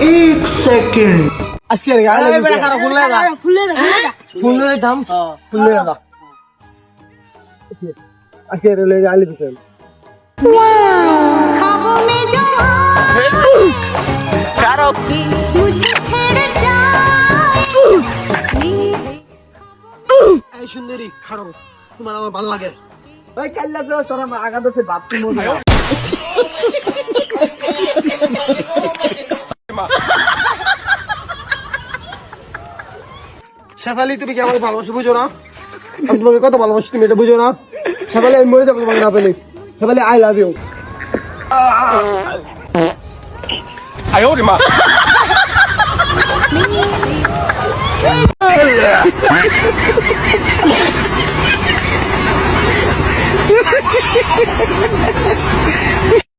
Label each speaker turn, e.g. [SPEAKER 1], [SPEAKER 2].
[SPEAKER 1] एक सेकंड
[SPEAKER 2] আজকে ফুলের দাম ফুলের দাম আজকে আলি দিতেন
[SPEAKER 1] কারো
[SPEAKER 2] এই সুন্দরী খারো তোমার আমার ভালো লাগে ভাই কাল্লা তো তোর আগা তো বাপ তুমি শেফালি তুমি কি আমার ভালোবাসি বুঝো না আমি তোমাকে কত ভালোবাসি তুমি এটা বুঝো না শেফালি আমি মরে যাবো তোমাকে না পেলে শেফালি আই লাভ ইউ
[SPEAKER 1] 哎呦我的妈！